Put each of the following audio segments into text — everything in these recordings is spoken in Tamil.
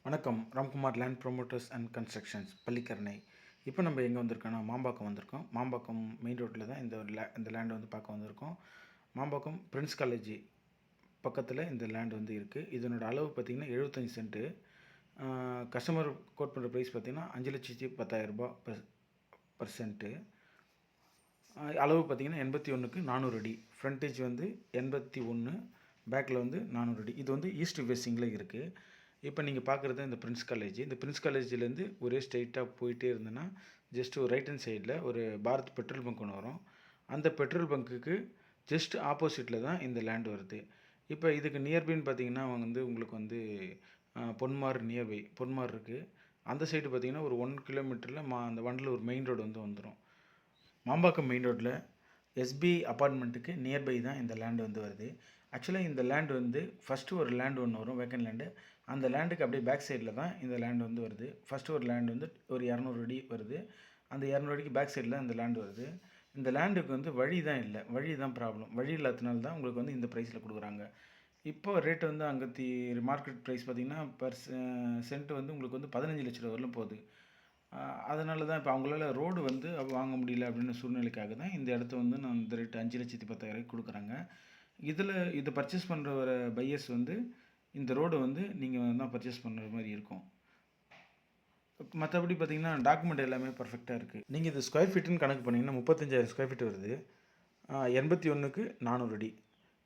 வணக்கம். Ramkumar land promoters and constructions Pallikaranai. இப்போ நம்ம எங்கே வந்திருக்கோம்னா மாம்பாக்கம் வந்திருக்கோம். மாம்பாக்கம் மெயின் ரோட்டில் தான் இந்த லேண்ட் வந்து பார்க்க வந்திருக்கோம். மாம்பாக்கம் பிரின்ஸ் காலேஜ் பக்கத்தில் இந்த லேண்ட் வந்து இருக்குது. இதனோட அளவு பார்த்திங்கன்னா 75 சென்ட்டு. கஸ்டமர் கோட் பண்ணுற ப்ரைஸ் பார்த்திங்கன்னா 5,10,000 பர் சென்ட்டு. அளவு பார்த்திங்கன்னா 81க்கு 400 அடி. ஃப்ரண்டேஜ் வந்து 81, பேக்கில் வந்து 400 அடி. இது வந்து ஈஸ்ட் ஃபேஸிங்கில் இருக்குது. இப்போ நீங்கள் பார்க்குறது இந்த பிரின்ஸ் காலேஜ். இந்த பிரின்ஸ் காலேஜ்லேருந்து ஒரே ஸ்ட்ரைட்டாக போயிட்டே இருந்தேன்னா ஜஸ்ட் ஒரு ரைட் ஹேண்ட் சைடில் ஒரு பாரத் பெட்ரோல் பங்க் ஒன்று வரும். அந்த பெட்ரோல் பங்க்குக்கு ஜஸ்ட் ஆப்போசிட்டில் தான் இந்த லேண்ட் வருது. இப்போ இதுக்கு நியர்பைன்னு பார்த்தீங்கன்னா வந்து உங்களுக்கு வந்து பொன்மார் நியர்பை பொன்மார் இருக்குது. அந்த சைடு பார்த்திங்கன்னா ஒரு 1 கிலோமீட்டரில் அந்த வண்டலூர் மெயின் ரோடு வந்து வந்துடும். மாம்பாக்கம் மெயின் ரோட்டில் எஸ்பிஐ அப்பார்ட்மெண்ட்டுக்கு நியர்பை தான் இந்த லேண்டு வந்து வருது. ஆக்சுவலாக இந்த லேண்டு வந்து ஃபஸ்ட்டு ஒரு லேண்டு ஒன்று வரும், வேக்கன் லேண்டு. அந்த லேண்டுக்கு அப்படியே பேக் சைடில் தான் இந்த லேண்டு வந்து வருது. ஃபஸ்ட்டு ஒரு லேண்டு வந்து ஒரு 200 அடி வருது. அந்த 200 அடிக்கு பேக் சைடில் இந்த லேண்டு வருது. இந்த லேண்டுக்கு வந்து வழி தான் இல்லை, வழி தான் ப்ராப்ளம். வழி இல்லாததுனால தான் உங்களுக்கு வந்து இந்த ப்ரைஸில் கொடுக்குறாங்க. இப்போ ரேட்டு வந்து அங்கே மார்க்கெட் ப்ரைஸ் பார்த்திங்கன்னா பர் சென்ட் வந்து உங்களுக்கு வந்து 15 லட்ச ரூபா வரலும் போகுது. அதனால தான் இப்போ அவங்களால ரோடு வந்து வாங்க முடியல அப்படின்னு சூழ்நிலைக்காக தான் இந்த இடத்த வந்து நான் இந்த ரேட்டு 5,10,000 கொடுக்குறாங்க. இதை பர்ச்சேஸ் பண்ணுற ஒரு பையர்ஸ் வந்து இந்த ரோடு வந்து நீங்கள் தான் பர்ச்சேஸ் பண்ணுற மாதிரி இருக்கும். மற்றபடி பார்த்திங்கன்னா டாக்குமெண்ட் எல்லாமே பர்ஃபெக்டாக இருக்குது. நீங்கள் இது ஸ்கொயர் ஃபீட்டுன்னு கணக்கு பண்ணிங்கன்னா 35,000 ஸ்கொயர் ஃபீட் வருது. 81க்கு 400 அடி,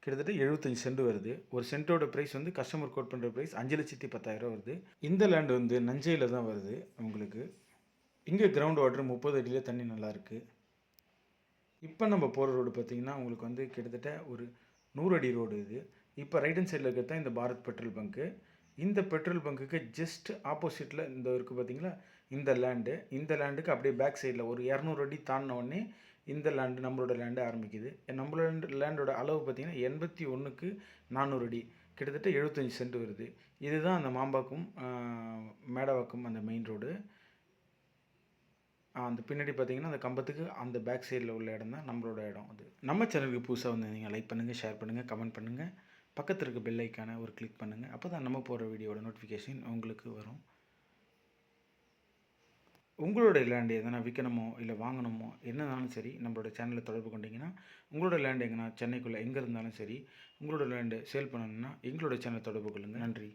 கிட்டத்தட்ட 75 சென்ட் வருது. ஒரு சென்ட்டோட ப்ரைஸ் வந்து கஸ்டமர் கோட் பண்ணுற ப்ரைஸ் 5,10,000 வருது. இந்த லேண்டு வந்து நஞ்சையில் தான் வருது உங்களுக்கு. இங்கே கிரவுண்ட் வாட்டர் 30 அடியில் தண்ணி நல்லாயிருக்கு. இப்போ நம்ம போகிற ரோடு பார்த்திங்கன்னா உங்களுக்கு வந்து கிட்டத்தட்ட ஒரு 100 அடி ரோடு இது. இப்போ ரைட் ஹேண்ட் சைடில் இருக்கிறது தான் இந்த பாரத் பெட்ரோல் பங்க்கு. இந்த பெட்ரோல் பங்க்குக்கு ஜஸ்ட் ஆப்போசிட்டில் இந்த இருக்குது பார்த்திங்களா இந்த லேண்டுக்கு அப்படியே பேக் சைடில் ஒரு 200 அடி தாண்டின உடனே இந்த லேண்டு நம்மளோட லேண்டு ஆரம்பிக்குது. நம்மளோட லேண்டோட அளவு பார்த்திங்கன்னா 81க்கு 400 அடி, கிட்டத்தட்ட 75 சென்ட் வருது. இதுதான் அந்த மாம்பாக்கம் மேடவாக்கம் அந்த மெயின் ரோடு. அந்த பின்னாடி பார்த்திங்கன்னா அந்த கம்பத்துக்கு அந்த பேக் சைடில் உள்ள இடம் தான் நம்மளோட இடம். அது நம்ம சேனலுக்கு புதுசாக வந்து நீங்கள் லைக் பண்ணுங்கள், ஷேர் பண்ணுங்கள், கமெண்ட் பண்ணுங்கள். பக்கத்தில் இருக்க பெல் ஐக்கானை ஒரு கிளிக் பண்ணுங்கள். அப்போ தான் நம்ம போகிற வீடியோட நோட்டிஃபிகேஷன் உங்களுக்கு வரும். உங்களோட லேண்டு எதனா விற்கணுமோ இல்லை வாங்கணுமோ என்னன்னாலும் சரி நம்மளோட சேனலில் தொடர்பு கொண்டீங்கன்னா, உங்களோட லேண்டு எங்கன்னா சென்னைக்குள்ளே எங்கே இருந்தாலும் சரி உங்களோட லேண்டு சேல் பண்ணணுன்னா எங்களோட சேனலை தொடர்பு கொள்ளுங்கள். நன்றி.